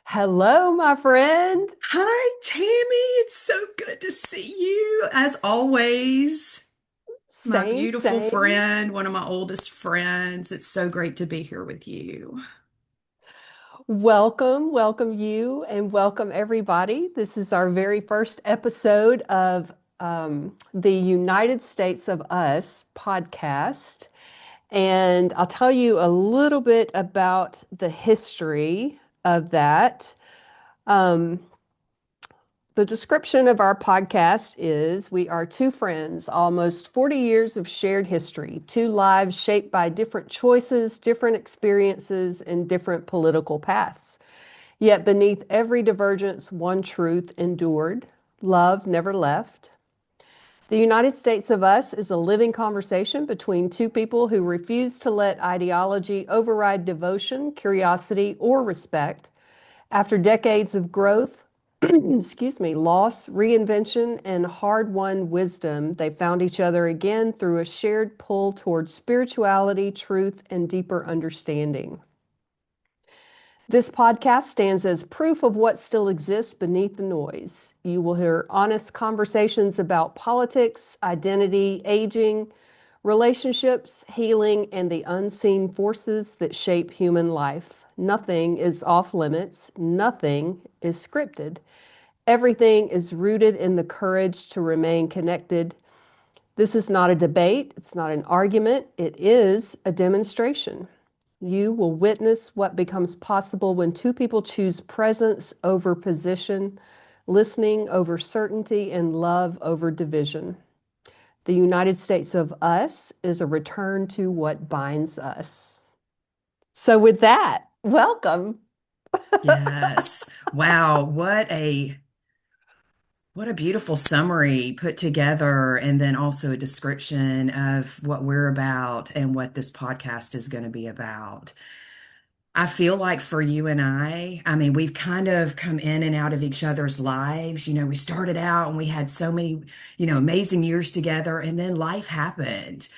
Hello, my friend. Hi, Tammy. It's so good to see you, as always. My Same, beautiful same. friend, one of my oldest friends. It's so great to be here with you. Welcome you, and welcome everybody. This is our very first episode of the United States of Us podcast. And I'll tell you a little bit about the history of that. Um, The description of our podcast is we are two friends, almost 40 years of shared history, two lives shaped by different choices, different experiences, and different political paths. Yet beneath every divergence, one truth endured: love never left. The United States of Us is a living conversation between two people who refuse to let ideology override devotion, curiosity, or respect. After decades of growth, excuse me, loss, reinvention, and hard-won wisdom, they found each other again through a shared pull towards spirituality, truth, and deeper understanding. This podcast stands as proof of what still exists beneath the noise. You will hear honest conversations about politics, identity, aging, relationships, healing, and the unseen forces that shape human life. Nothing is off limits. Nothing is scripted. Everything is rooted in the courage to remain connected. This is not a debate. It's not an argument. It is a demonstration. You will witness what becomes possible when two people choose presence over position, listening over certainty, and love over division. The United States of Us is a return to what binds us. So, with that, welcome. Yes. Wow, what a beautiful summary put together, and then also a description of what we're about and what this podcast is going to be about. I feel like for you and I mean, we've kind of come in and out of each other's lives. We started out and we had so many, amazing years together, and then life happened.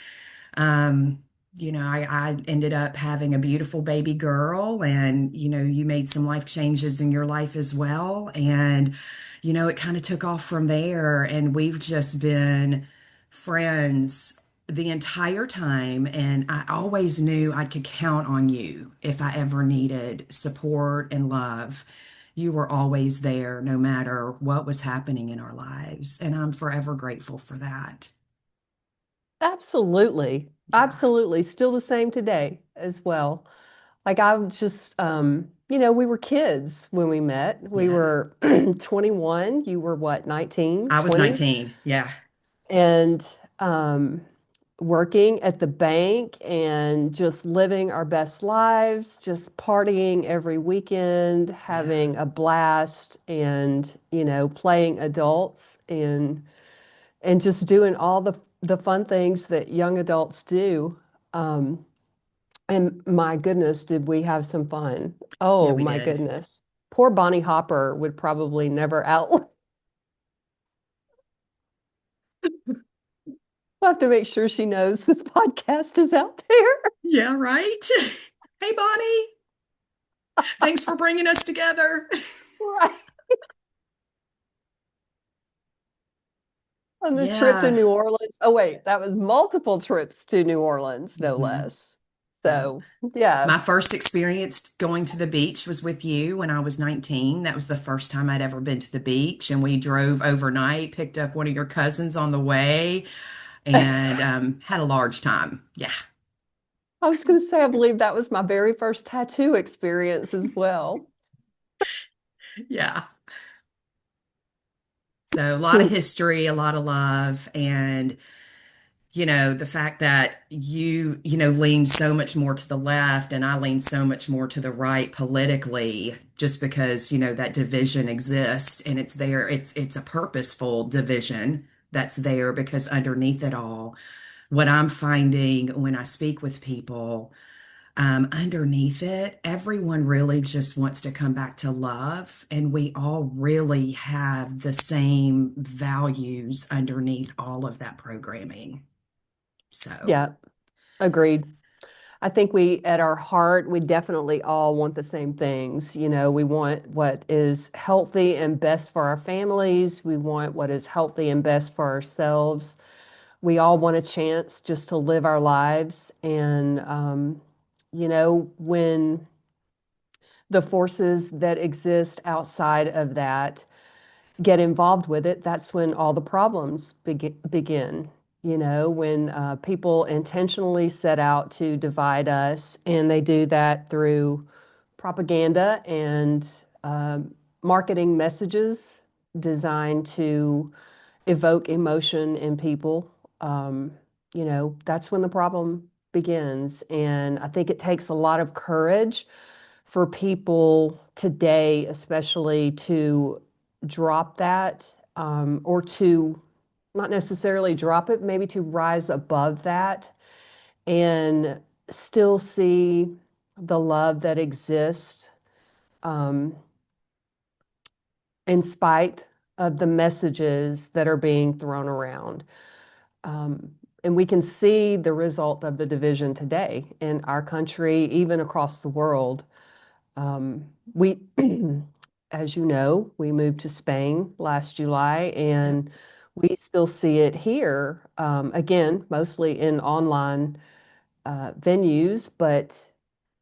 Um, I ended up having a beautiful baby girl, and, you made some life changes in your life as well. And, it kind of took off from there, and we've just been friends the entire time. And I always knew I could count on you if I ever needed support and love. You were always there, no matter what was happening in our lives. And I'm forever grateful for that. Absolutely. Yeah. Absolutely. Still the same today as well. Like I'm just, we were kids when we met. We Yeah. were 21. You were what, 19, I was 20? 19. Yeah. And um, working at the bank and just living our best lives, just partying every weekend, Yeah. having a blast and, playing adults and just doing all the fun things that young adults do. Um, and my goodness, did we have some fun? Yeah, Oh we my did. goodness. Poor Bonnie Hopper would probably never out. We'll have to make sure she knows this podcast is out there. Yeah, right. Hey, Bonnie. Thanks for bringing us together. Right. On the trip to Yeah. New Orleans. Oh, wait, that was multiple trips to New Orleans, no hmm less. Yeah. So, yeah. My first experience going to the beach was with you when I was 19. That was the first time I'd ever been to the beach. And we drove overnight, picked up one of your cousins on the way, and had a large time. Yeah. I was going to say, I believe that was my very first tattoo experience as well. Yeah. So a lot of history, a lot of love, and the fact that you lean so much more to the left and I lean so much more to the right politically, just because, that division exists, and it's there. It's a purposeful division that's there, because underneath it all, what I'm finding when I speak with people, underneath it, everyone really just wants to come back to love. And we all really have the same values underneath all of that programming. So, Yeah, agreed. I think we, at our heart, we definitely all want the same things. We want what is healthy and best for our families. We want what is healthy and best for ourselves. We all want a chance just to live our lives. And, when the forces that exist outside of that get involved with it, that's when all the problems begin. When people intentionally set out to divide us, and they do that through propaganda and marketing messages designed to evoke emotion in people. Um, that's when the problem begins. And I think it takes a lot of courage for people today, especially to drop that, or to not necessarily drop it, maybe to rise above that and still see the love that exists, um, in spite of the messages that are being thrown around. Um, and we can see the result of the division today in our country, even across the world. We, as you know, we moved to Spain last July, Yep. and we still see it here, again, mostly in online venues, but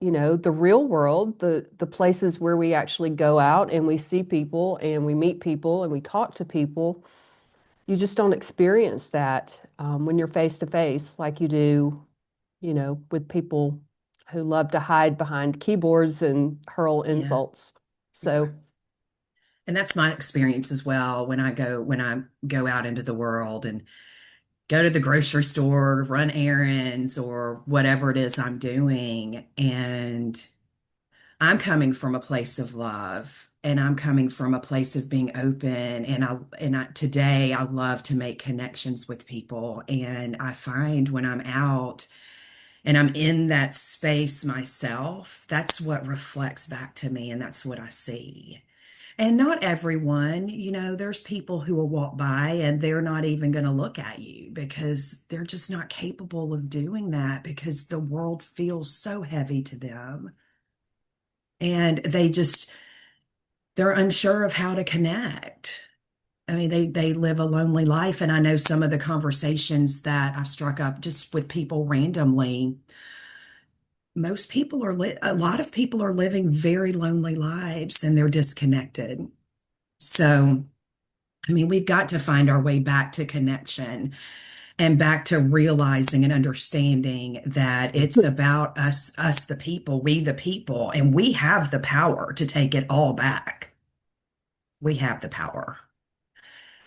the real world, the places where we actually go out and we see people and we meet people and we talk to people, you just don't experience that when you're face to face like you do, with people who love to hide behind keyboards and hurl Yeah. insults. Yeah. So, And that's my experience as well when I go out into the world and go to the grocery store, run errands or whatever it is I'm doing. And I'm coming from a place of love and I'm coming from a place of being open. Today I love to make connections with people. And I find when I'm out and I'm in that space myself, that's what reflects back to me and that's what I see. And not everyone, there's people who will walk by and they're not even going to look at you because they're just not capable of doing that because the world feels so heavy to them. And they're unsure of how to connect. I mean, they live a lonely life. And I know some of the conversations that I've struck up just with people randomly, a lot of people are living very lonely lives and they're disconnected. So, I mean, we've got to find our way back to connection and back to realizing and understanding that it's about us, the people, we, the people, and we have the power to take it all back. We have the power.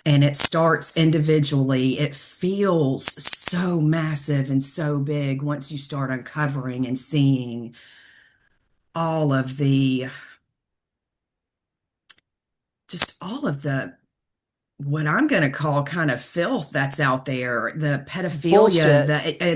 And it starts individually. It feels so massive and so big once you start uncovering and seeing all of all of the what I'm going to call kind of filth that's out there, the pedophilia, bullshit,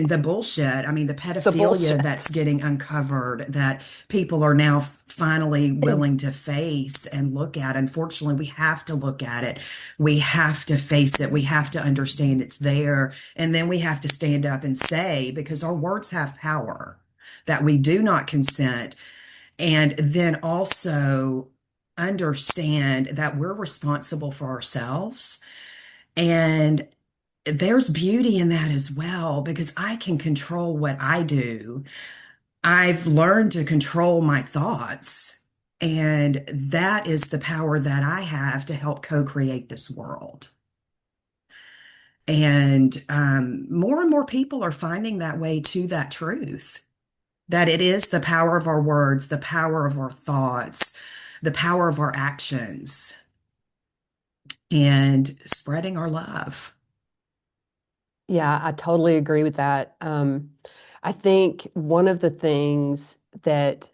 the bullshit. I mean, the the pedophilia bullshit. that's getting uncovered that people are now finally willing to face and look at. Unfortunately, we have to look at it. We have to face it. We have to understand it's there. And then we have to stand up and say, because our words have power, that we do not consent and then also understand that we're responsible for ourselves. And there's beauty in that as well, because I can control what I do. I've learned to control my thoughts. And that is the power that I have to help co-create this world. And more and more people are finding that way to that truth. That it is the power of our words, the power of our thoughts, the power of our actions, and spreading our love. Yeah, I totally agree with that. I think one of the things that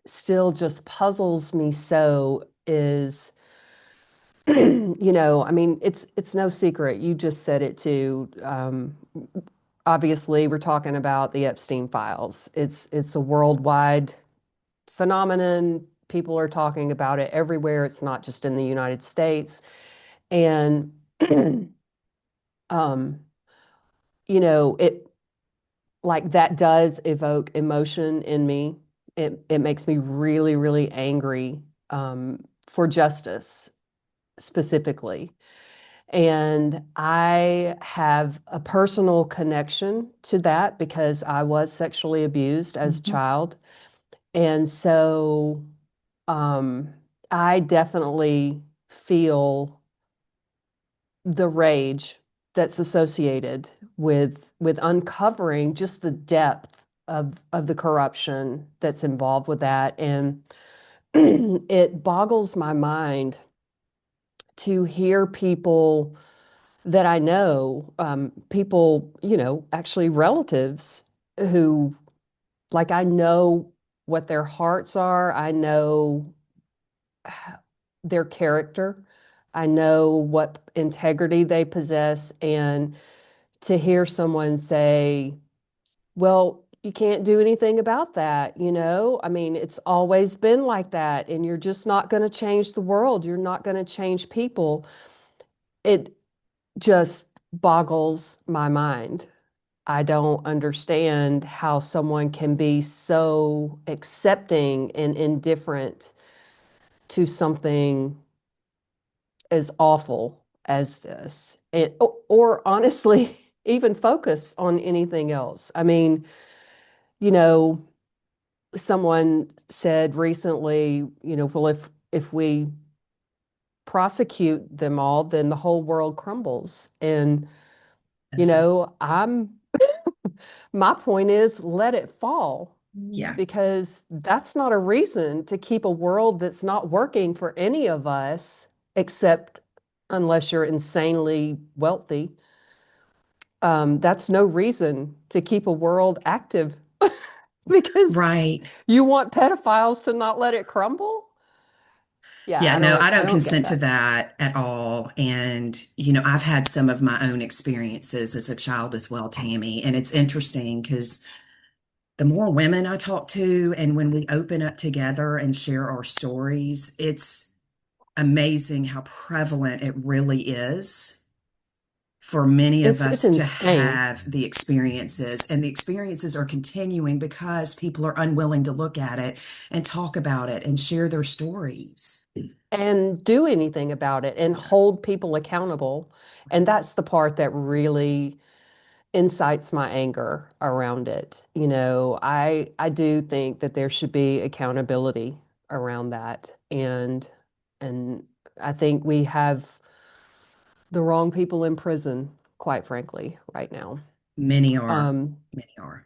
still just puzzles me so is, I mean, it's no secret. You just said it too. Obviously, we're talking about the Epstein files. It's a worldwide phenomenon. People are talking about it everywhere. It's not just in the United States. And um, it like that does evoke emotion in me. It makes me really, really angry for justice specifically. And I have a personal connection to that because I was sexually abused as a Mhm. child. And so um, I definitely feel the rage that's associated with uncovering just the depth of the corruption that's involved with that. And it boggles my mind to hear people that I know, people, actually relatives who, like, I know what their hearts are. I know their character. I know what integrity they possess. And to hear someone say, well, you can't do anything about that, I mean, it's always been like that, and you're just not going to change the world. You're not going to change people. It just boggles my mind. I don't understand how someone can be so accepting and indifferent to something as awful as this, or honestly, even focus on anything else. I mean, you know, someone said recently, well, if we prosecute them all, then the whole world crumbles. And, That's it. I'm my point is let it fall, Yeah. because that's not a reason to keep a world that's not working for any of us, except unless you're insanely wealthy. That's no reason to keep a world active because Right. you want pedophiles to not let it crumble. Yeah, Yeah, I no, don't I I don't don't get consent to that. that at all. And, I've had some of my own experiences as a child as well, Tammy. And it's interesting because the more women I talk to, and when we open up together and share our stories, it's amazing how prevalent it really is for many of It's us to insane. have the experiences. And the experiences are continuing because people are unwilling to look at it and talk about it and share their stories. And do anything about it and Yeah. hold people accountable. And that's the part that really incites my anger around it. I do think that there should be accountability around that. And I think we have the wrong people in prison, quite frankly, right now. Many are. Um, Many are.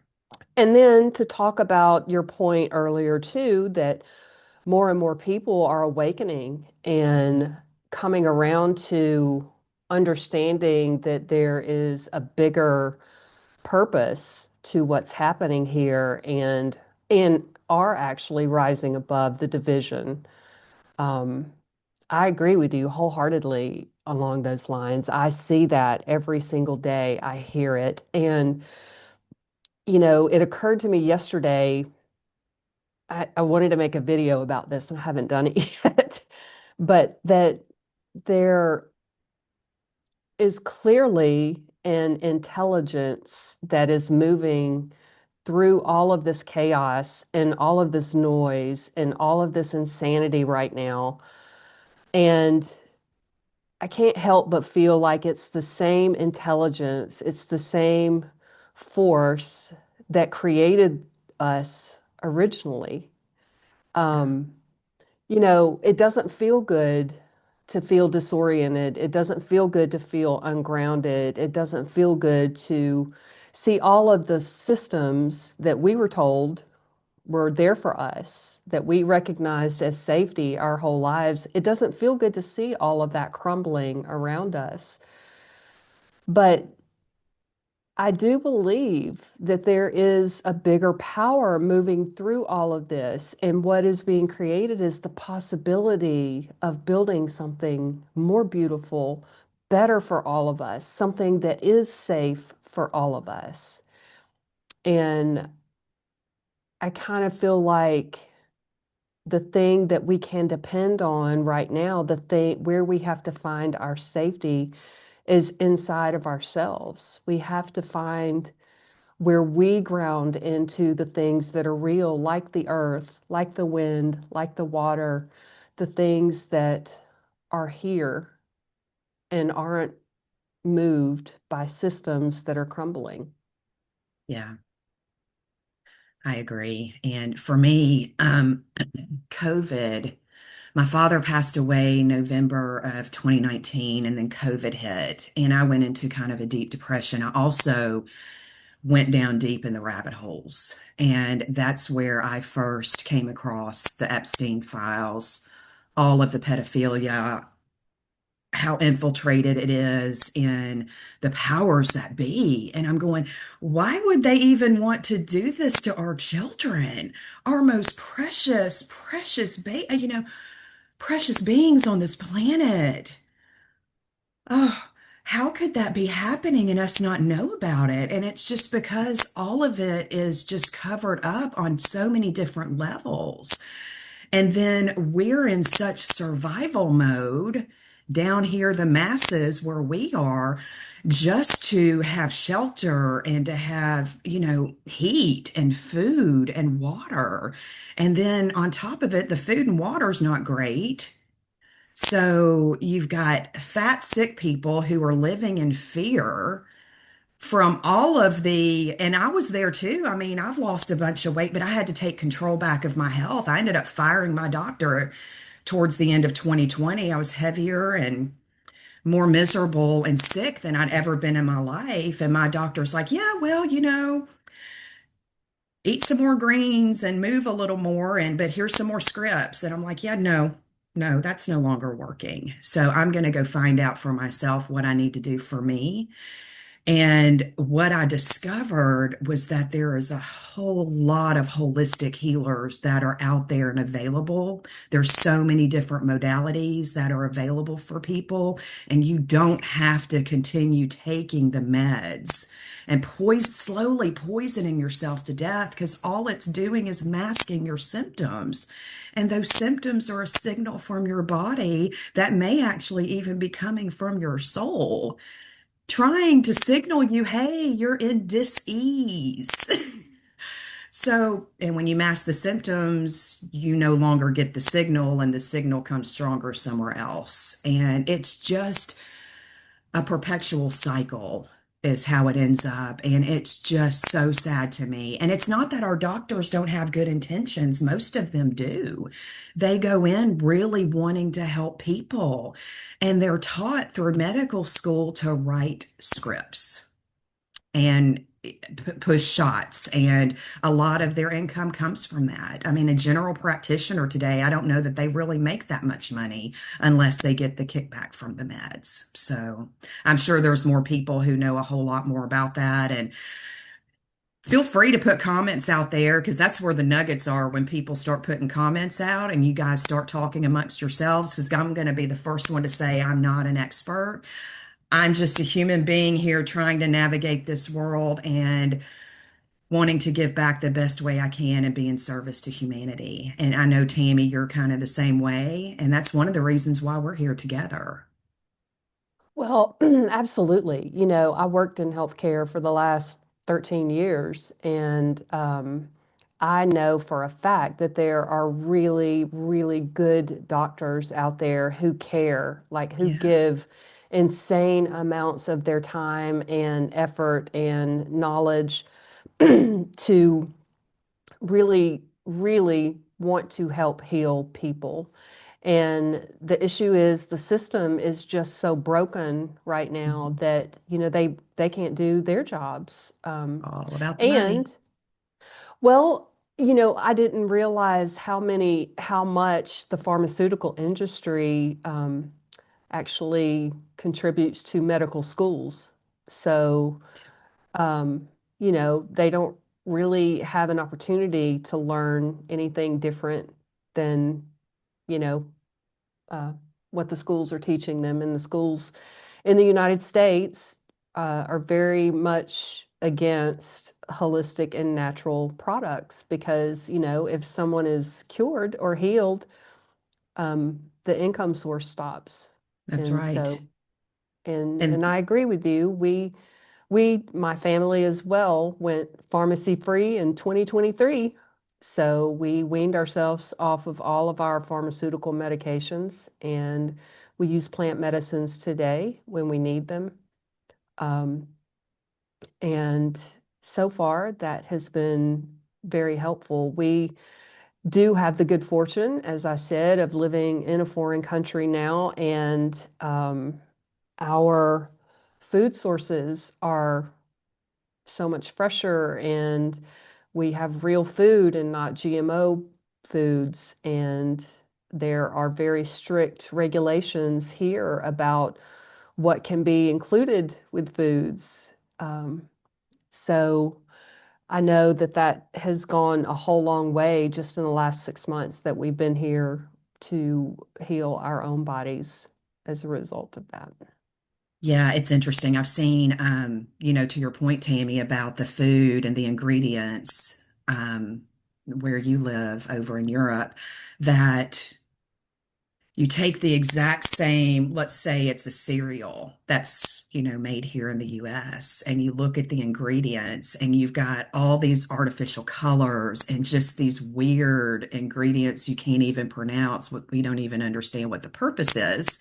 and then to talk about your point earlier too, that more and more people are awakening and coming around to understanding that there is a bigger purpose to what's happening here, and are actually rising above the division. Um, I agree with you wholeheartedly along those lines. I see that every single day. I hear it. And, it occurred to me yesterday. I wanted to make a video about this and I haven't done it yet, but that there is clearly an intelligence that is moving through all of this chaos and all of this noise and all of this insanity right now. And I can't help but feel like it's the same intelligence, it's the same force that created us originally. Yeah. Um, it doesn't feel good to feel disoriented. It doesn't feel good to feel ungrounded. It doesn't feel good to see all of the systems that we were told were there for us, that we recognized as safety our whole lives. It doesn't feel good to see all of that crumbling around us. But I do believe that there is a bigger power moving through all of this. And what is being created is the possibility of building something more beautiful, better for all of us, something that is safe for all of us. And I kind of feel like the thing that we can depend on right now, the thing where we have to find our safety is inside of ourselves. We have to find where we ground into the things that are real, like the earth, like the wind, like the water, the things that are here and aren't moved by systems that are crumbling. Yeah, I agree. And for me, COVID, my father passed away November of 2019, and then COVID hit, and I went into kind of a deep depression. I also went down deep in the rabbit holes, and that's where I first came across the Epstein files, all of the pedophilia, how infiltrated it is in the powers that be. And I'm going, why would they even want to do this to our children, our most precious, precious beings on this planet? Oh, how could that be happening and us not know about it? And it's just because all of it is just covered up on so many different levels. And then we're in such survival mode down here, the masses where we are, just to have shelter and to have, heat and food and water. And then on top of it, the food and water is not great. So you've got fat, sick people who are living in fear from all of and I was there too. I mean, I've lost a bunch of weight, but I had to take control back of my health. I ended up firing my doctor towards the end of 2020. I was heavier and more miserable and sick than I'd ever been in my life. And my doctor's like, yeah, well, eat some more greens and move a little more, but here's some more scripts. And I'm like, yeah, no, no, that's no longer working. So I'm going to go find out for myself what I need to do for me. And what I discovered was that there is a whole lot of holistic healers that are out there and available. There's so many different modalities that are available for people, and you don't have to continue taking the meds and slowly poisoning yourself to death, because all it's doing is masking your symptoms. And those symptoms are a signal from your body that may actually even be coming from your soul, trying to signal you, hey, you're in dis-ease. So, and when you mask the symptoms, you no longer get the signal, and the signal comes stronger somewhere else. And it's just a perpetual cycle is how it ends up. And it's just so sad to me. And it's not that our doctors don't have good intentions. Most of them do. They go in really wanting to help people, and they're taught through medical school to write scripts and push shots, and a lot of their income comes from that. I mean, a general practitioner today, I don't know that they really make that much money unless they get the kickback from the meds. So I'm sure there's more people who know a whole lot more about that, and feel free to put comments out there, because that's where the nuggets are when people start putting comments out and you guys start talking amongst yourselves, because I'm going to be the first one to say I'm not an expert. I'm just a human being here trying to navigate this world and wanting to give back the best way I can and be in service to humanity. And I know, Tammy, you're kind of the same way. And that's one of the reasons why we're here together. Well, absolutely. I worked in healthcare for the last 13 years, and I know for a fact that there are really, really good doctors out there who care, like who Yeah, give insane amounts of their time and effort and knowledge to really, really want to help heal people. And the issue is the system is just so broken right now mhm. that, they can't do their jobs. All about the money. And well, I didn't realize how much the pharmaceutical industry actually contributes to medical schools. So um, they don't really have an opportunity to learn anything different than, you know, uh, what the schools are teaching them. And the schools in the United States are very much against holistic and natural products because, if someone is cured or healed, the income source stops. That's And right. so, and And I agree with you. my family as well, went pharmacy free in 2023. So we weaned ourselves off of all of our pharmaceutical medications and we use plant medicines today when we need them. Um, and so far, that has been very helpful. We do have the good fortune, as I said, of living in a foreign country now, and our food sources are so much fresher, and we have real food and not GMO foods. And there are very strict regulations here about what can be included with foods. So I know that that has gone a whole long way just in the last 6 months that we've been here to heal our own bodies as a result of that. Yeah, it's interesting. I've seen, to your point, Tammy, about the food and the ingredients, where you live over in Europe, that you take the exact same, let's say it's a cereal that's, made here in the US, and you look at the ingredients and you've got all these artificial colors and just these weird ingredients you can't even pronounce, what we don't even understand what the purpose is.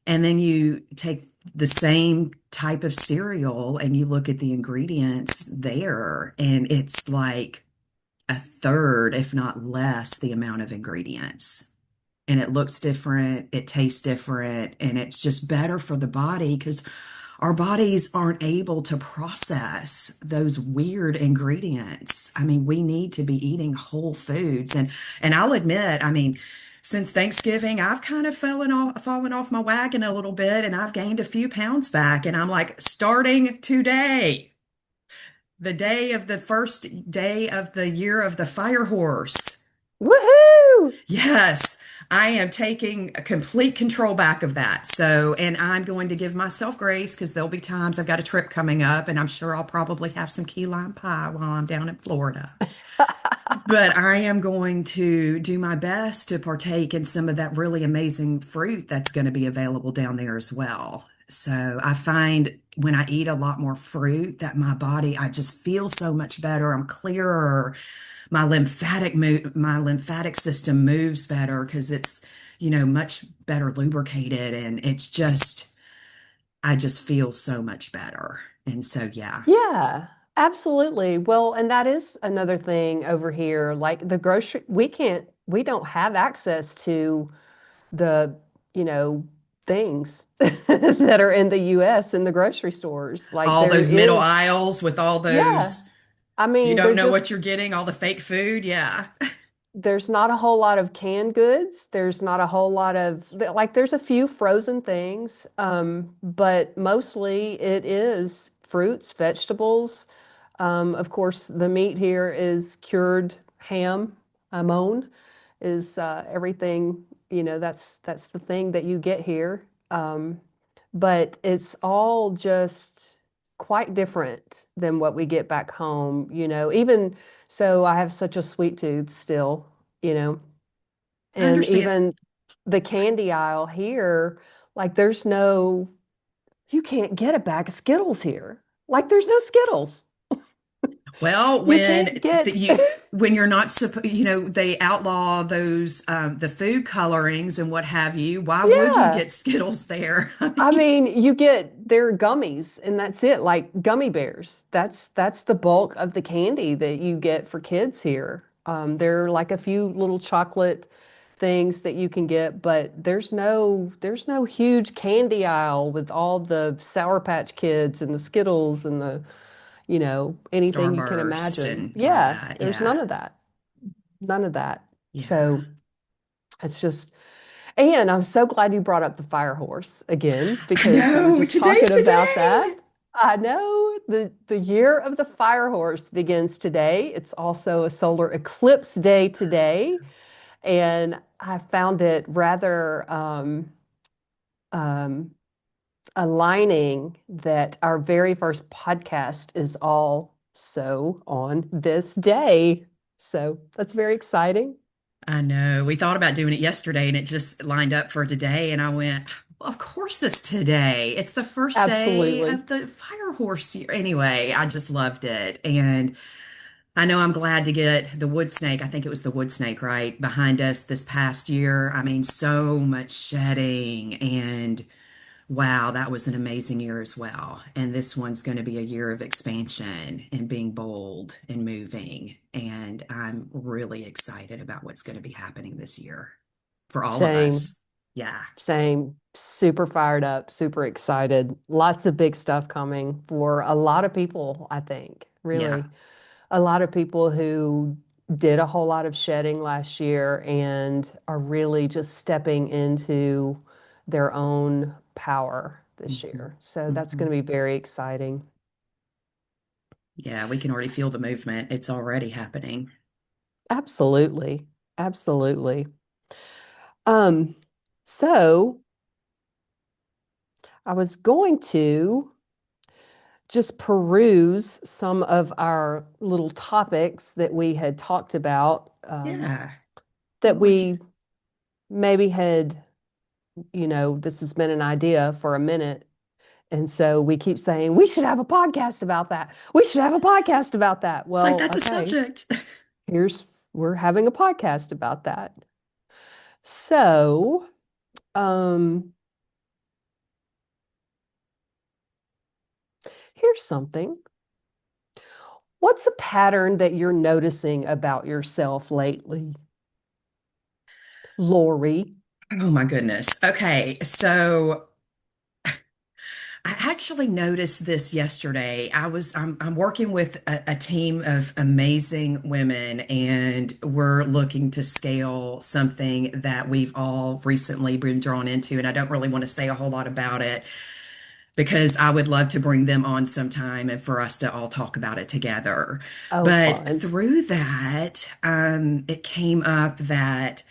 And then you take the same type of cereal and you look at the ingredients there, and it's like a third, if not less, the amount of ingredients. And it looks different, it tastes different, and it's just better for the body because our bodies aren't able to process those weird ingredients. I mean, we need to be eating whole foods. And I'll admit, I mean, since Thanksgiving, I've kind of fallen off my wagon a little bit, and I've gained a few pounds back. And I'm like, starting today, the day of the first day of the year of the fire horse. Woohoo! Yes, I am taking a complete control back of that. So, and I'm going to give myself grace because there'll be times I've got a trip coming up, and I'm sure I'll probably have some key lime pie while I'm down in Florida. But I am going to do my best to partake in some of that really amazing fruit that's going to be available down there as well. So I find when I eat a lot more fruit that my body, I just feel so much better. I'm clearer. My lymphatic system moves better because it's, much better lubricated, and I just feel so much better. And so, yeah. Yeah, absolutely. Well, and that is another thing over here. Like we don't have access to the, you know, things that are in the US in the grocery stores. Like All there those middle is, aisles with all yeah. those, I you mean, don't know what you're getting, all the fake food. Yeah. there's not a whole lot of canned goods. There's not a whole lot of like there's a few frozen things, but mostly it is fruits, vegetables. Of course, the meat here is cured ham. Amon is everything. That's the thing that you get here. But it's all just quite different than what we get back home. Even so, I have such a sweet tooth still. You know, I and understand. even the candy aisle here, like you can't get a bag of Skittles here. Like there's no Skittles. Well, You can't get, when you're not supposed, they outlaw those the food colorings and what have you. Why would you yeah. get Skittles there? I I mean, mean, you get their gummies and that's it, like gummy bears. That's the bulk of the candy that you get for kids here. There are like a few little chocolate things that you can get, but there's no huge candy aisle with all the Sour Patch Kids and the Skittles and anything you can Starburst imagine. and all Yeah, that. there's Yeah. none of that. None of that. Yeah. So it's just, and I'm so glad you brought up the fire horse again I because we were know. just Today's talking the about that. day. I know the year of the fire horse begins today. It's also a solar eclipse day today, and I found it rather um, aligning that our very first podcast is also on this day. So that's very exciting. I know. We thought about doing it yesterday and it just lined up for today. And I went, Well, of course it's today. It's the first day Absolutely. of the fire horse year. Anyway, I just loved it. And I know I'm glad to get the wood snake. I think it was the wood snake, right, behind us this past year. I mean, so much shedding and wow, that was an amazing year as well. And this one's going to be a year of expansion and being bold and moving. And I'm really excited about what's going to be happening this year for all of Same, us. Yeah. same. Super fired up, super excited. Lots of big stuff coming for a lot of people, I think. Yeah. Really. A lot of people who did a whole lot of shedding last year and are really just stepping into their own power this Mhm. year. So that's going Mhm. to be very exciting. Yeah, we can already feel the movement. It's already happening. Absolutely. Absolutely. Um, so I was going to just peruse some of our little topics that we had talked about, Yeah. that What you, we maybe had, this has been an idea for a minute. And so we keep saying, we should have a podcast about that. We should have a podcast about that. it's like Well, that's a okay, subject. we're having a podcast about that. So, um, here's something. What's a pattern that you're noticing about yourself lately, Lori? Oh my goodness. Okay, so I actually noticed this yesterday. I'm working with a team of amazing women, and we're looking to scale something that we've all recently been drawn into. And I don't really want to say a whole lot about it because I would love to bring them on sometime and for us to all talk about it together. Oh, But fun. through that, it came up that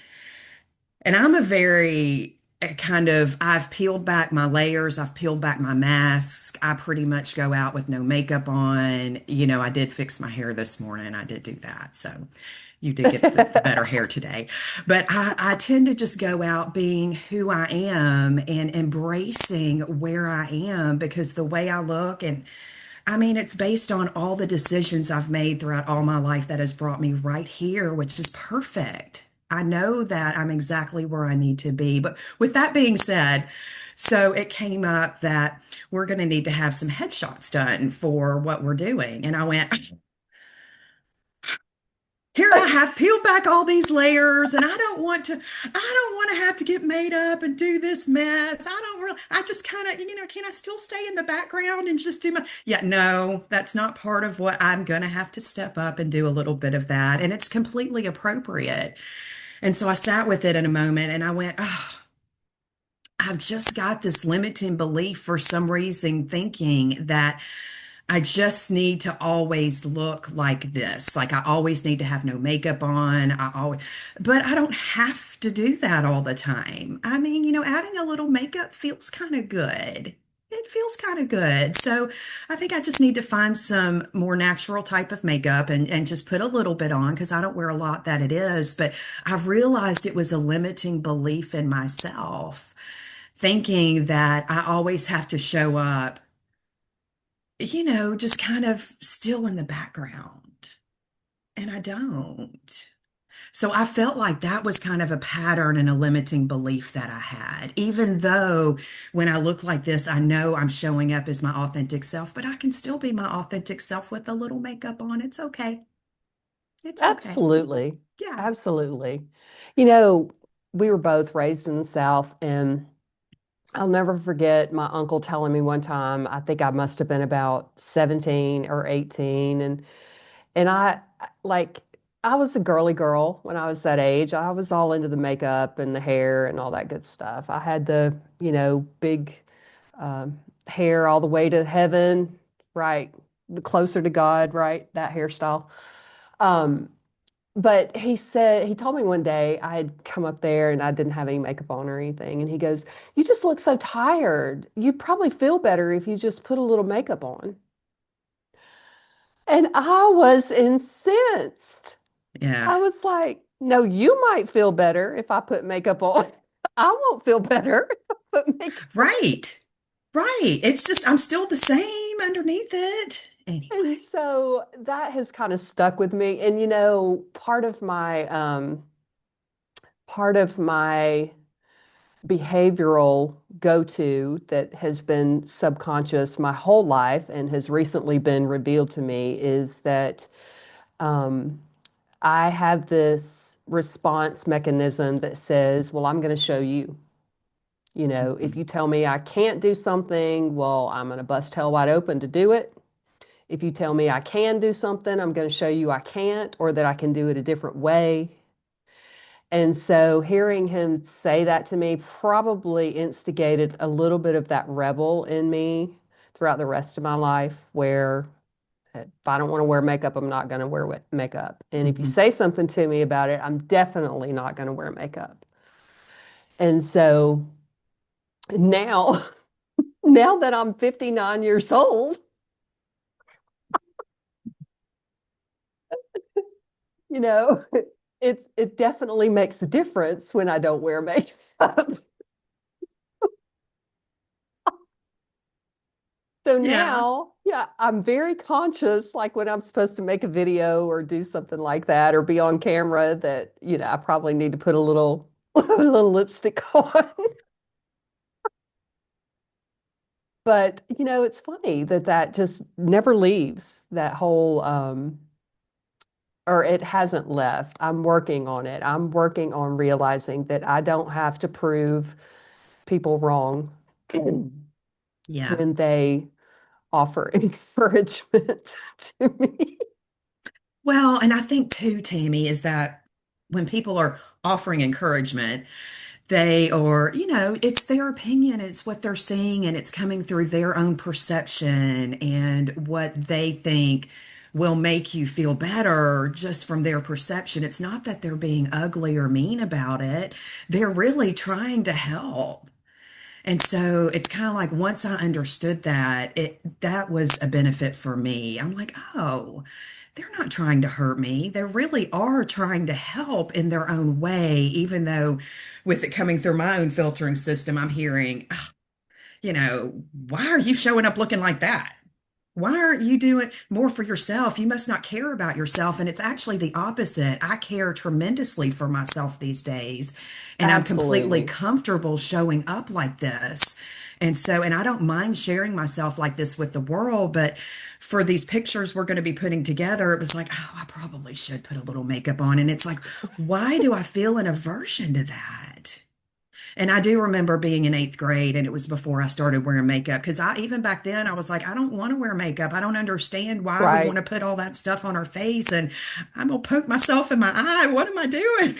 and I'm a very kind of, I've peeled back my layers, I've peeled back my mask. I pretty much go out with no makeup on. You know, I did fix my hair this morning. I did do that. So you did get the better hair today. But I tend to just go out being who I am and embracing where I am because the way I look and I mean, it's based on all the decisions I've made throughout all my life that has brought me right here, which is perfect. I know that I'm exactly where I need to be. But with that being said, so it came up that we're going to need to have some headshots done for what we're doing. And I went, here I have peeled back all these layers and I don't want to have to get made up and do this mess. I just kind of, can I still stay in the background and just do yeah, no, that's not part of what I'm going to have to step up and do a little bit of that. And it's completely appropriate. And so I sat with it in a moment and I went, oh, I've just got this limiting belief for some reason thinking that I just need to always look like this. Like I always need to have no makeup on. But I don't have to do that all the time. I mean, adding a little makeup feels kind of good. It feels kind of good. So I think I just need to find some more natural type of makeup and just put a little bit on because I don't wear a lot that it is. But I realized it was a limiting belief in myself, thinking that I always have to show up just kind of still in the background. And I don't. So I felt like that was kind of a pattern and a limiting belief that I had. Even though when I look like this, I know I'm showing up as my authentic self, but I can still be my authentic self with a little makeup on. It's okay. It's okay. Absolutely. Yeah. Absolutely. You know, we were both raised in the South, and I'll never forget my uncle telling me one time, I think I must have been about 17 or 18, and like I was a girly girl when I was that age. I was all into the makeup and the hair and all that good stuff. I had the, big um, hair all the way to heaven, right? The closer to God, right? That hairstyle. Um, but he told me one day I had come up there and I didn't have any makeup on or anything. And he goes, "You just look so tired. You'd probably feel better if you just put a little makeup on." And I was incensed. Yeah. I was like, "No, you might feel better if I put makeup on. I won't feel better." put makeup. Right. Right. It's just, I'm still the same underneath it. Anyway. And so that has kind of stuck with me. And part of my behavioral go-to that has been subconscious my whole life and has recently been revealed to me is that um, I have this response mechanism that says, well, I'm going to show you. If Mhm. you tell me I can't do something, well, I'm going to bust hell wide open to do it. If you tell me I can do something, I'm going to show you I can't or that I can do it a different way. And so hearing him say that to me probably instigated a little bit of that rebel in me throughout the rest of my life, where if I don't want to wear makeup, I'm not going to wear makeup. And if you Mhm. say something to me about it, I'm definitely not going to wear makeup. And so now, now that I'm 59 years old, you know, it definitely makes a difference when I don't wear makeup. So Yeah. now, yeah, I'm very conscious, like when I'm supposed to make a video or do something like that or be on camera, that, I probably need to put a little a little lipstick on. But, it's funny that that just never leaves that whole or it hasn't left. I'm working on it. I'm working on realizing that I don't have to prove people wrong Yeah. when they offer encouragement to me. Well, and I think too, Tammy, is that when people are offering encouragement, they are, it's their opinion, it's what they're seeing, and it's coming through their own perception and what they think will make you feel better just from their perception. It's not that they're being ugly or mean about it. They're really trying to help. And so it's kind of like once I understood that, that was a benefit for me. I'm like, oh, they're not trying to hurt me. They really are trying to help in their own way, even though with it coming through my own filtering system, I'm hearing, "Ugh, why are you showing up looking like that? Why aren't you doing more for yourself? You must not care about yourself." And it's actually the opposite. I care tremendously for myself these days, and I'm completely Absolutely. comfortable showing up like this. And so, and I don't mind sharing myself like this with the world, but for these pictures we're going to be putting together, it was like, oh, I probably should put a little makeup on. And it's like, why do I feel an aversion to that? And I do remember being in eighth grade, and it was before I started wearing makeup. Because even back then, I was like, I don't want to wear makeup. I don't understand why we want Right. to put all that stuff on our face, and I'm gonna poke myself in my eye. What am I doing?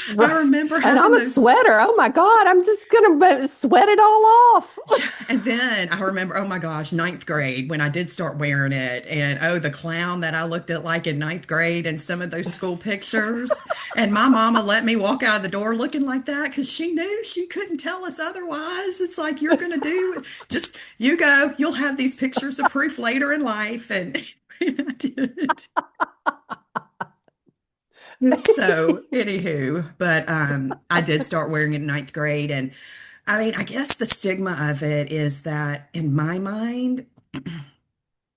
I Right. remember And having I'm a those. sweater. Oh my God, I'm just gonna sweat it all off. Yeah. And then I remember, oh my gosh, ninth grade when I did start wearing it. And oh, the clown that I looked at like in ninth grade and some of those school pictures. And my mama let me walk out of the door looking like that because she knew she couldn't tell us otherwise. It's like, you're going to do just, you go, you'll have these pictures of proof later in life. And I did. So, anywho, but I did start wearing it in ninth grade. And I mean, I guess the stigma of it is that in my mind,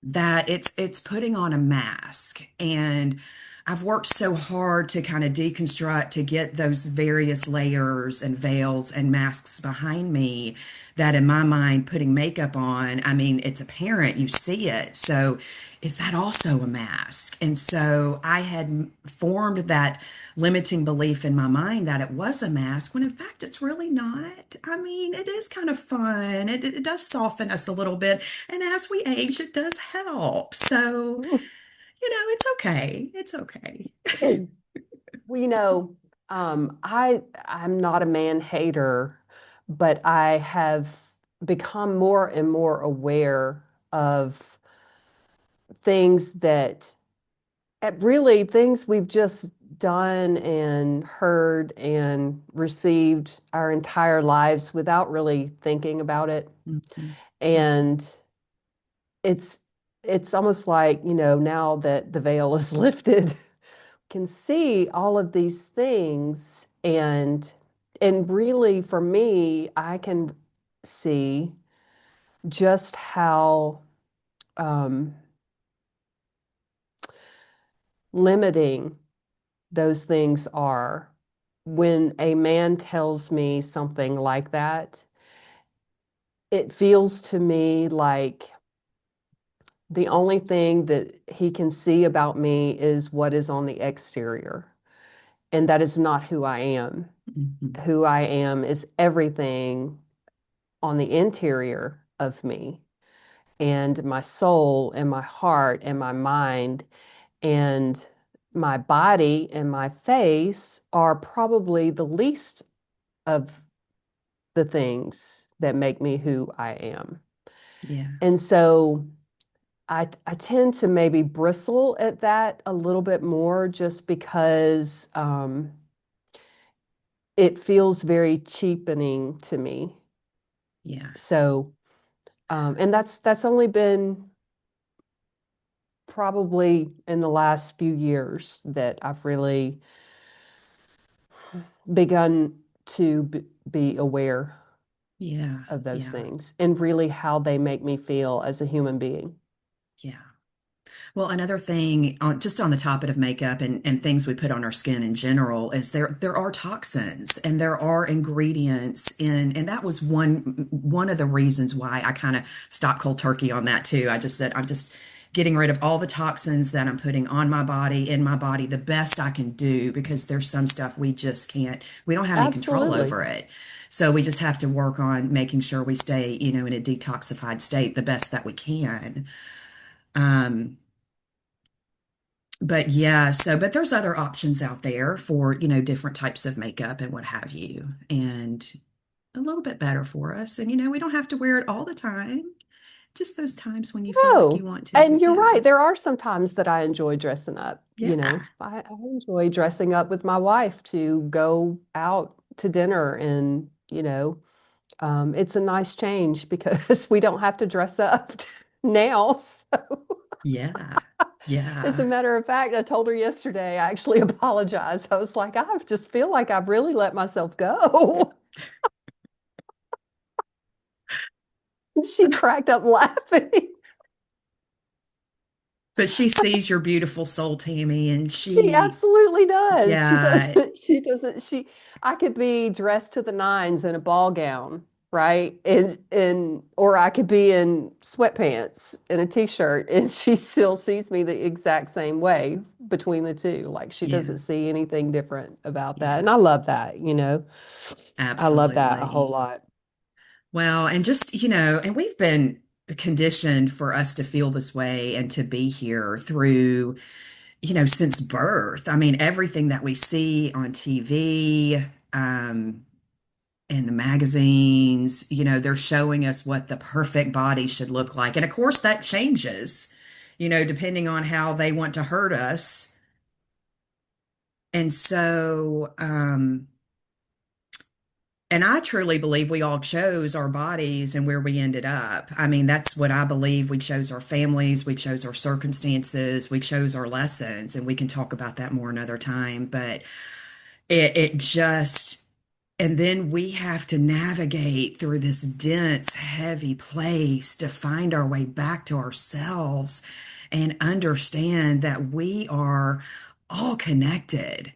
that it's putting on a mask. And I've worked so hard to kind of deconstruct to get those various layers and veils and masks behind me that in my mind putting makeup on, I mean, it's apparent, you see it. So is that also a mask? And so I had formed that limiting belief in my mind that it was a mask when in fact it's really not. I mean, it is kind of fun. It does soften us a little bit. And as we age, it does help. So, it's okay. It's okay. Well, I'm not a man hater, but I have become more and more aware of things that really things we've just done and heard and received our entire lives without really thinking about it. Mhm. Yeah. And it's it's almost like, now that the veil is lifted, can see all of these things, and really for me, I can see just how um, limiting those things are. When a man tells me something like that, it feels to me like the only thing that he can see about me is what is on the exterior. And that is not who I am. Mhm. Who I am is everything on the interior of me, and my soul and my heart and my mind and my body and my face are probably the least of the things that make me who I am. Yeah. And so I tend to maybe bristle at that a little bit more just because it feels very cheapening to me. Yeah. So, and that's only been probably in the last few years that I've really begun to be aware Yeah. of those Yeah. things and really how they make me feel as a human being. Yeah. Well, another thing just on the topic of makeup and things we put on our skin in general is there are toxins and there are ingredients in, and that was one of the reasons why I kind of stopped cold turkey on that too. I just said I'm just getting rid of all the toxins that I'm putting on my body, in my body, the best I can do, because there's some stuff we just can't, we don't have any control Absolutely. over it. So we just have to work on making sure we stay, in a detoxified state the best that we can. Um, but yeah, but there's other options out there for, different types of makeup and what have you, and a little bit better for us. And, we don't have to wear it all the time, just those times when you feel like you No, want and to. you're Yeah. right. There are some times that I enjoy dressing up. Yeah. I enjoy dressing up with my wife to go out to dinner, and it's a nice change because we don't have to dress up now. So, Yeah. as a Yeah. matter of fact, I told her yesterday, I actually apologized. I was like, I just feel like I've really let myself go. She cracked up laughing. But she sees your beautiful soul, Tammy, and She absolutely does. She yeah, doesn't, she doesn't, she, I could be dressed to the nines in a ball gown, right? Or I could be in sweatpants and a t-shirt, and she still sees me the exact same way between the two. Like she yeah, doesn't see anything different about that. yeah, And I love that, I love that a whole absolutely. lot. Well, and just, and we've been conditioned for us to feel this way and to be here through, since birth. I mean, everything that we see on TV, in the magazines, they're showing us what the perfect body should look like. And of course, that changes, depending on how they want to hurt us. And so, and I truly believe we all chose our bodies and where we ended up. I mean, that's what I believe. We chose our families, we chose our circumstances, we chose our lessons, and we can talk about that more another time. But it just, and then we have to navigate through this dense, heavy place to find our way back to ourselves and understand that we are all connected.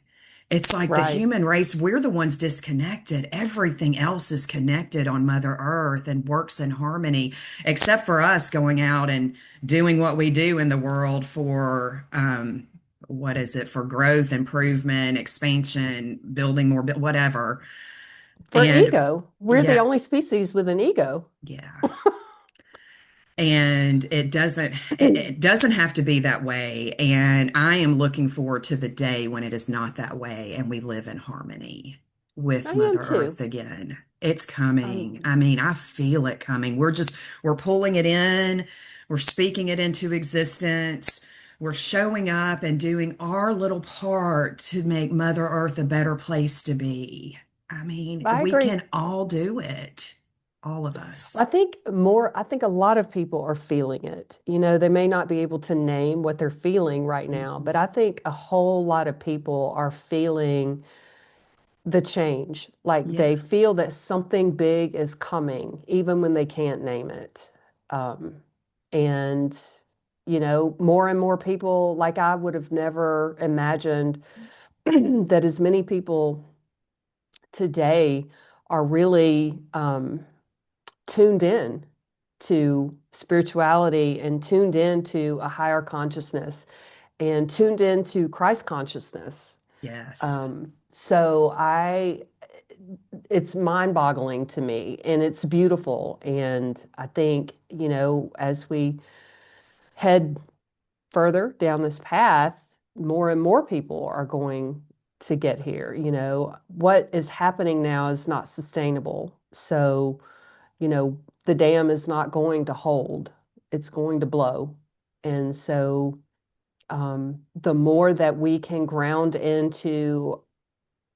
It's like the Right. human race, we're the ones disconnected. Everything else is connected on Mother Earth and works in harmony, except for us going out and doing what we do in the world for, what is it, for growth, improvement, expansion, building more, whatever. For And ego, we're the yeah, only species with an ego. yeah. And it doesn't have to be that way. And I am looking forward to the day when it is not that way and we live in harmony with I am Mother too. Earth again. It's coming. Um, I mean, I feel it coming. We're pulling it in, we're speaking it into existence. We're showing up and doing our little part to make Mother Earth a better place to be. I mean, I we agree. can all do it, all of us. I think a lot of people are feeling it. They may not be able to name what they're feeling right now, but Mhm. I think a whole lot of people are feeling the change. Like Yeah. they feel that something big is coming, even when they can't name it. Um, and, more and more people, like I would have never imagined that as many people today are really tuned in to spirituality and tuned in to a higher consciousness and tuned into Christ consciousness. Yes. So it's mind-boggling to me, and it's beautiful. And I think, as we head further down this path, more and more people are going to get here. What is happening now is not sustainable. So, the dam is not going to hold, it's going to blow. And so, the more that we can ground into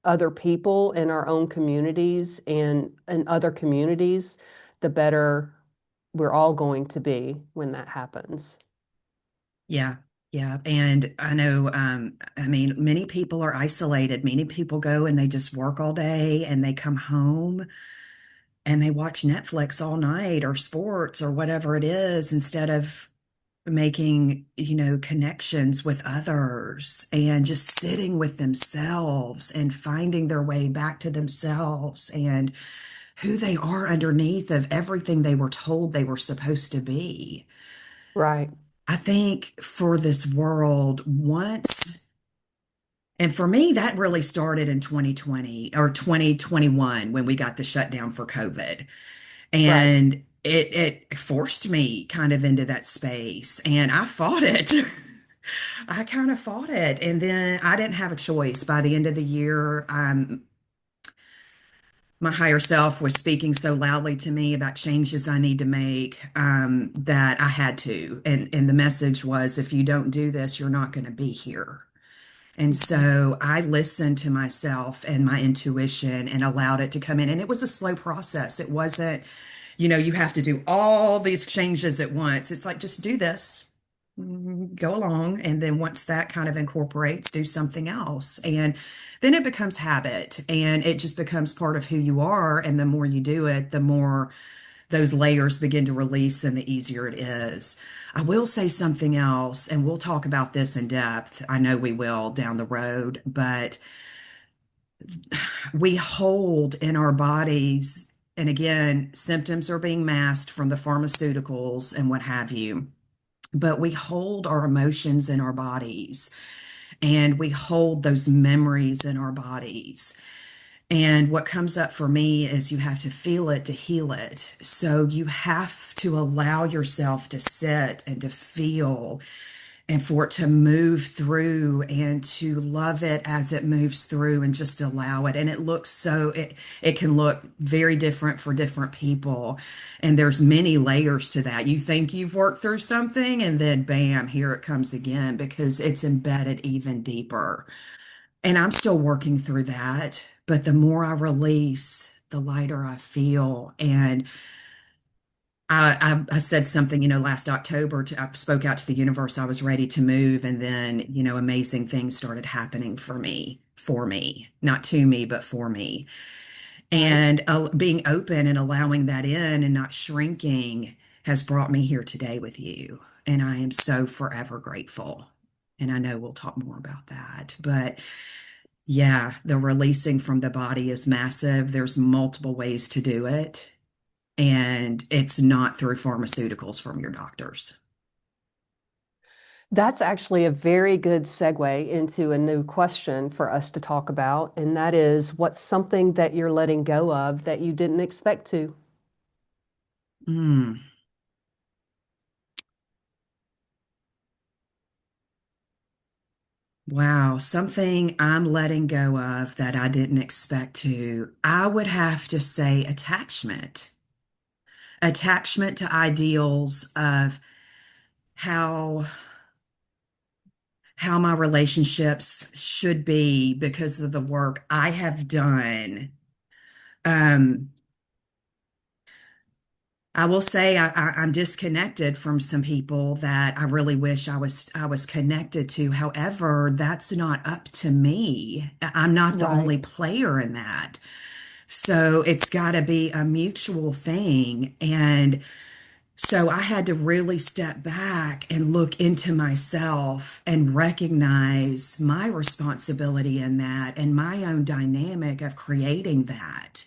other people in our own communities and in other communities, the better we're all going to be when that happens. Yeah. Yeah. And I know, I mean, many people are isolated. Many people go and they just work all day and they come home and they watch Netflix all night or sports or whatever it is instead of making, connections with others and just sitting with themselves and finding their way back to themselves and who they are underneath of everything they were told they were supposed to be. Right, I think for this world, and for me, that really started in 2020 or 2021 when we got the shutdown for COVID. right. And it forced me kind of into that space. And I fought it. I kind of fought it. And then I didn't have a choice. By the end of the year, my higher self was speaking so loudly to me about changes I need to make, that I had to. And the message was, if you don't do this, you're not going to be here. And Mhm. so I listened to myself and my intuition and allowed it to come in. And it was a slow process. It wasn't, you have to do all these changes at once. It's like, just do this, go along. And then once that kind of incorporates, do something else. And then it becomes habit and it just becomes part of who you are. And the more you do it, the more those layers begin to release and the easier it is. I will say something else, and we'll talk about this in depth. I know we will down the road, but we hold in our bodies, and again, symptoms are being masked from the pharmaceuticals and what have you, but we hold our emotions in our bodies and we hold those memories in our bodies. And what comes up for me is you have to feel it to heal it. So you have to allow yourself to sit and to feel and for it to move through and to love it as it moves through and just allow it. And it can look very different for different people. And there's many layers to that. You think you've worked through something and then bam, here it comes again because it's embedded even deeper. And I'm still working through that. But the more I release, the lighter I feel. And I said something, last October I spoke out to the universe. I was ready to move. And then, amazing things started happening for me, not to me, but for me. Right. And being open and allowing that in and not shrinking has brought me here today with you. And I am so forever grateful. And I know we'll talk more about that. But yeah, the releasing from the body is massive. There's multiple ways to do it, and it's not through pharmaceuticals from your doctors. That's actually a very good segue into a new question for us to talk about, and that is what's something that you're letting go of that you didn't expect to? Mm, wow, something I'm letting go of that I didn't expect to. I would have to say attachment to ideals of how how my relationships should be because of the work I have done. Um, I will say I'm disconnected from some people that I really wish I was connected to. However, that's not up to me. I'm not the Right. only player in that. So it's got to be a mutual thing. And so I had to really step back and look into myself and recognize my responsibility in that and my own dynamic of creating that.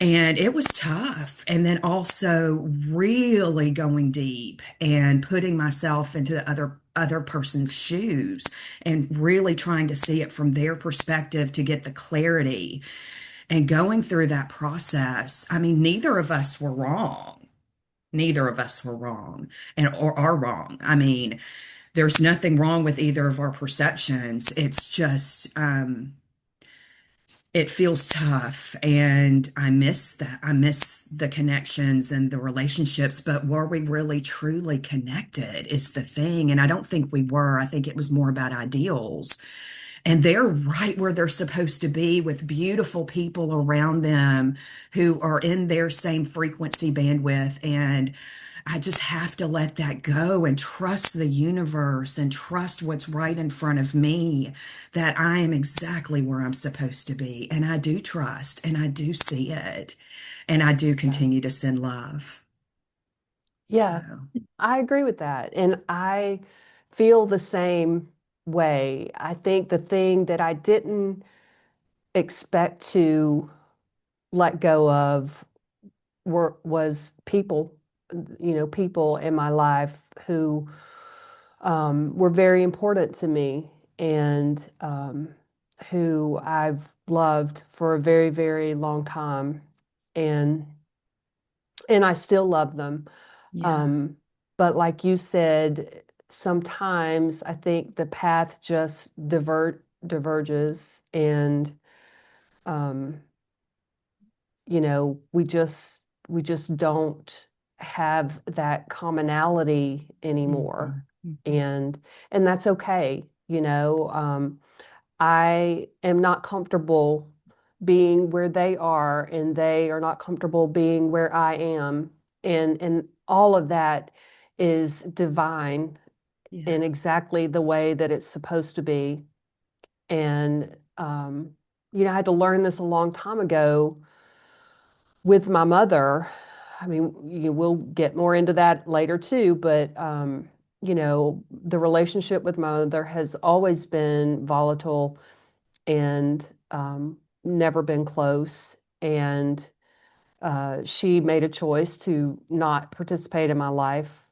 And it was tough. And then also really going deep and putting myself into the other person's shoes and really trying to see it from their perspective to get the clarity and going through that process. I mean, neither of us were wrong. Neither of us were wrong and or are wrong. I mean, there's nothing wrong with either of our perceptions. It's just it feels tough and I miss that. I miss the connections and the relationships, but were we really truly connected is the thing. And I don't think we were. I think it was more about ideals. And they're right where they're supposed to be with beautiful people around them who are in their same frequency bandwidth. And I just have to let that go and trust the universe and trust what's right in front of me, that I am exactly where I'm supposed to be. And I do trust and I do see it. And I do Yeah. continue to send love. Yeah, So, I agree with that. And I feel the same way. I think the thing that I didn't expect to let go of was people, people in my life who were very important to me and who I've loved for a very, very long time. And and I still love them. yeah, Um, but like you said, sometimes I think the path just diverges and um, we just don't have that commonality anymore. mhm, mhm, And and that's okay. I am not comfortable being where they are, and they are not comfortable being where I am. And all of that is divine yeah, in exactly the way that it's supposed to be. And I had to learn this a long time ago with my mother. I mean, we'll get more into that later too, but the relationship with my mother has always been volatile and never been close. And she made a choice to not participate in my life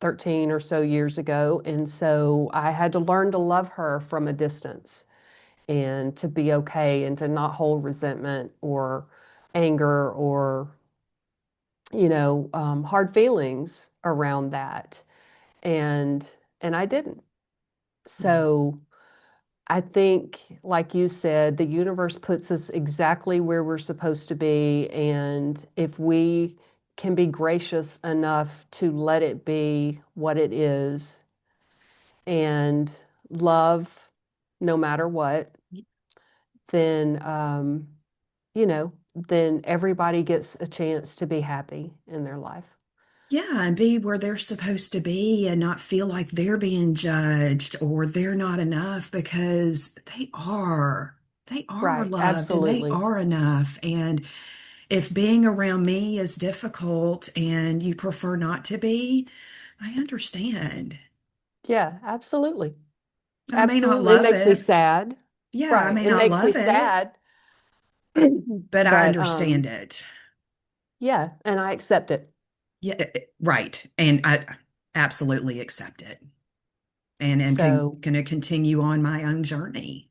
13 or so years ago. And so I had to learn to love her from a distance and to be okay and to not hold resentment or anger or, hard feelings around that. And and I didn't. yeah. So I think, like you said, the universe puts us exactly where we're supposed to be. And if we can be gracious enough to let it be what it is and love no matter what, then, then everybody gets a chance to be happy in their life. Yeah, and be where they're supposed to be and not feel like they're being judged or they're not enough because they are. They are Right. loved and they Absolutely. are enough. And if being around me is difficult and you prefer not to be, I understand. Yeah, absolutely. I may not Absolutely. It love makes me it. sad. Yeah, I Right. may It not makes me love it, sad. but I But understand it. yeah, and I accept it. Yeah, right. And I absolutely accept it and So going to continue on my own journey.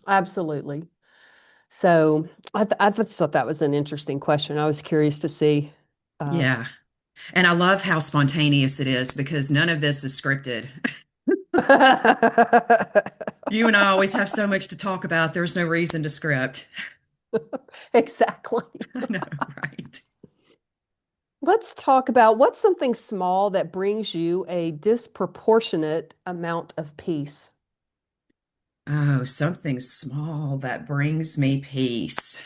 absolutely. So I just thought that was an interesting question. I was curious to see. Uh, Yeah. And I love how spontaneous it is because none of this is scripted. You and I always have so much to talk about. There's no reason to script. exactly. I know, right? Let's talk about what's something small that brings you a disproportionate amount of peace. Oh, something small that brings me peace.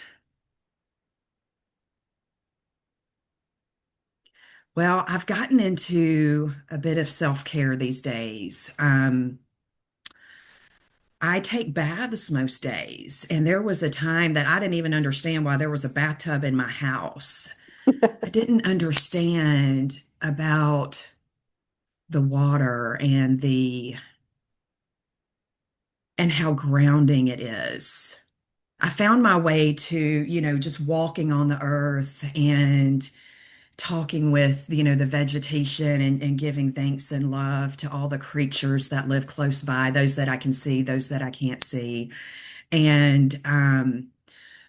Well, I've gotten into a bit of self-care these days. I take baths most days, and there was a time that I didn't even understand why there was a bathtub in my house. I didn't understand about the water and how grounding it is. I found my way to, just walking on the earth and talking with, the vegetation and giving thanks and love to all the creatures that live close by, those that I can see, those that I can't see. And,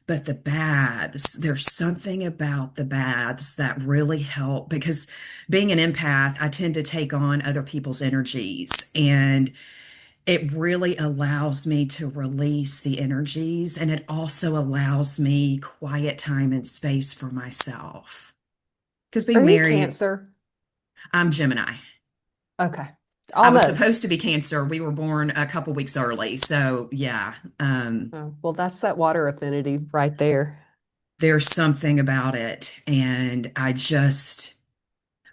but the baths, there's something about the baths that really help because being an empath, I tend to take on other people's energies. And it really allows me to release the energies, and it also allows me quiet time and space for myself. Because Are being you married, Cancer? I'm Gemini. Okay. I was supposed to Almost. be Cancer. We were born a couple weeks early. So, yeah, Oh, well, that's that water affinity right there. there's something about it. And I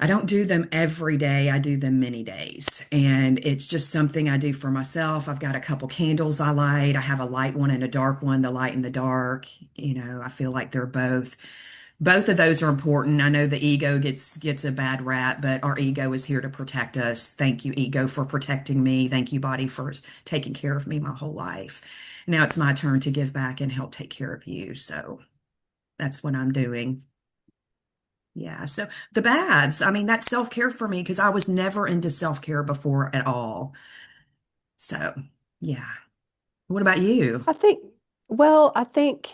don't do them every day. I do them many days. And it's just something I do for myself. I've got a couple candles I light. I have a light one and a dark one, the light and the dark. I feel like they're both of those are important. I know the ego gets a bad rap, but our ego is here to protect us. Thank you, ego, for protecting me. Thank you, body, for taking care of me my whole life. Now it's my turn to give back and help take care of you. So that's what I'm doing. Yeah. So the baths, I mean, that's self-care for me because I was never into self-care before at all. So, yeah. What about you? I think, well, I think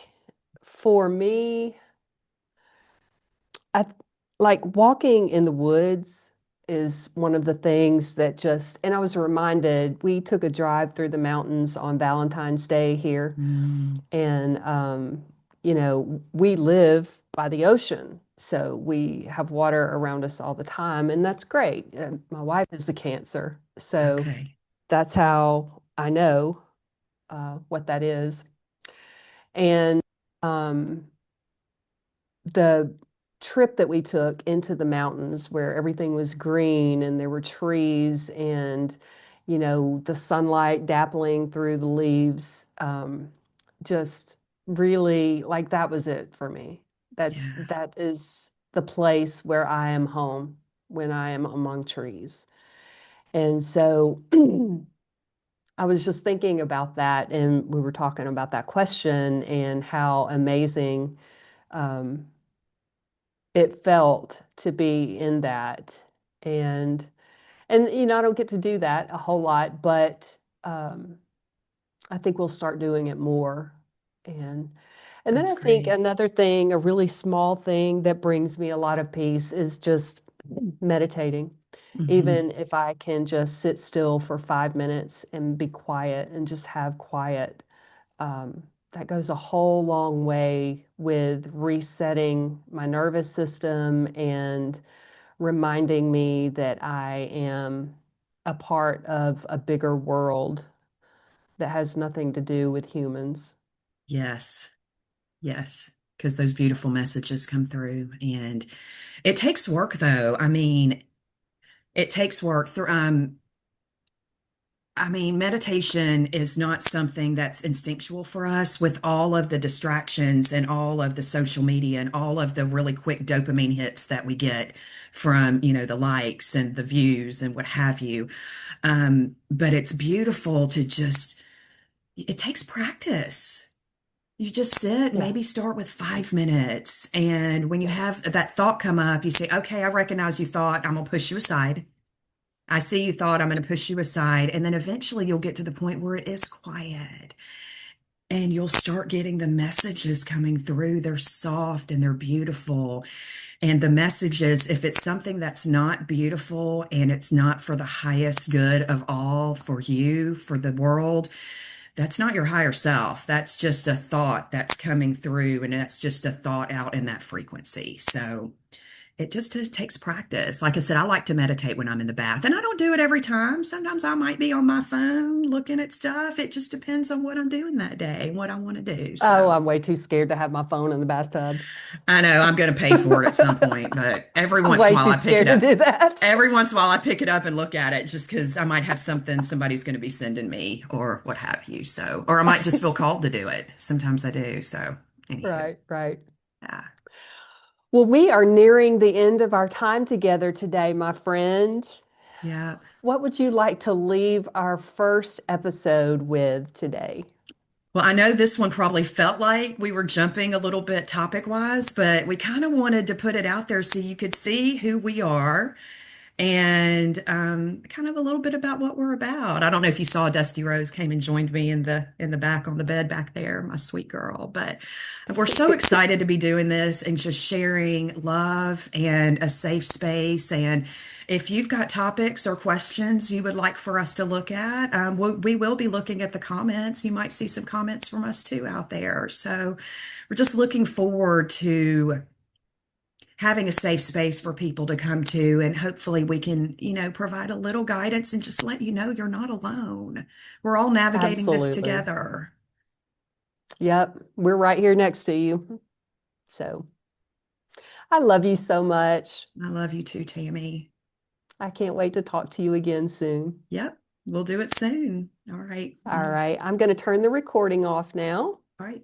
for me, I th- like walking in the woods is one of the things that just, and I was reminded we took a drive through the mountains on Valentine's Day here, Mm, and we live by the ocean, so we have water around us all the time, and that's great. My wife is a Cancer, so okay. that's how I know what that is. And um, the trip that we took into the mountains where everything was green and there were trees and the sunlight dappling through the leaves, just really, like, that was it for me. Yeah. That is the place where I am home when I am among trees. And so I was just thinking about that, and we were talking about that question and how amazing um, it felt to be in that. And I don't get to do that a whole lot, but I think we'll start doing it more. And and then That's I think great. another thing, a really small thing that brings me a lot of peace is just meditating. Hmm. Even if I can just sit still for 5 minutes and be quiet and just have quiet, um, that goes a whole long way with resetting my nervous system and reminding me that I am a part of a bigger world that has nothing to do with humans. Yes. Yes. Because those beautiful messages come through. And it takes work, though. I mean, it takes work through. I mean, meditation is not something that's instinctual for us with all of the distractions and all of the social media and all of the really quick dopamine hits that we get from, the likes and the views and what have you. But it's beautiful to just, it takes practice. You just sit and Yeah, maybe start with 5 minutes. And when you yeah, have that thought come up, you say, okay, I recognize you thought, I'm going to push you aside. I see you thought, I'm going to push you aside. And then eventually you'll get to the point where it is quiet and you'll start getting the messages coming through. They're soft and they're beautiful. And the messages, if it's something that's not beautiful and it's not for the highest good of all for you, for the world, that's not your higher self. That's just a thought that's coming through, and that's just a thought out in that frequency. So, it just takes practice. Like I said, I like to meditate when I'm in the bath, and I don't do it every time. Sometimes I might be on my phone looking at stuff. It just depends on what I'm doing that day and what I want to do. Oh, So I'm way too scared to have my phone in the bathtub. I know I'm going to pay for it at some point, but every I'm once in way a while too I pick it scared to up. do that. Every once in a while I pick it up and look at it just because I might have something somebody's going to be sending me or what have you. So, or I might just feel called to do it. Sometimes I do. So, anywho, Right, right. yeah. Well, we are nearing the end of our time together today, my friend. Yeah. What would you like to leave our first episode with today? Well, I know this one probably felt like we were jumping a little bit topic wise, but we kind of wanted to put it out there so you could see who we are and kind of a little bit about what we're about. I don't know if you saw Dusty Rose came and joined me in the back on the bed back there, my sweet girl. But we're so excited to be doing this and just sharing love and a safe space. And if you've got topics or questions you would like for us to look at, we will be looking at the comments. You might see some comments from us too out there. So we're just looking forward to having a safe space for people to come to, and hopefully we can, provide a little guidance and just let you know you're not alone. We're all navigating this Absolutely. together. Yep, we're right here next to you. So I love you so much. I love you too, Tammy. I can't wait to talk to you again soon. Yep, we'll do it soon. All right. All right, I'm going to turn the recording off now. All right.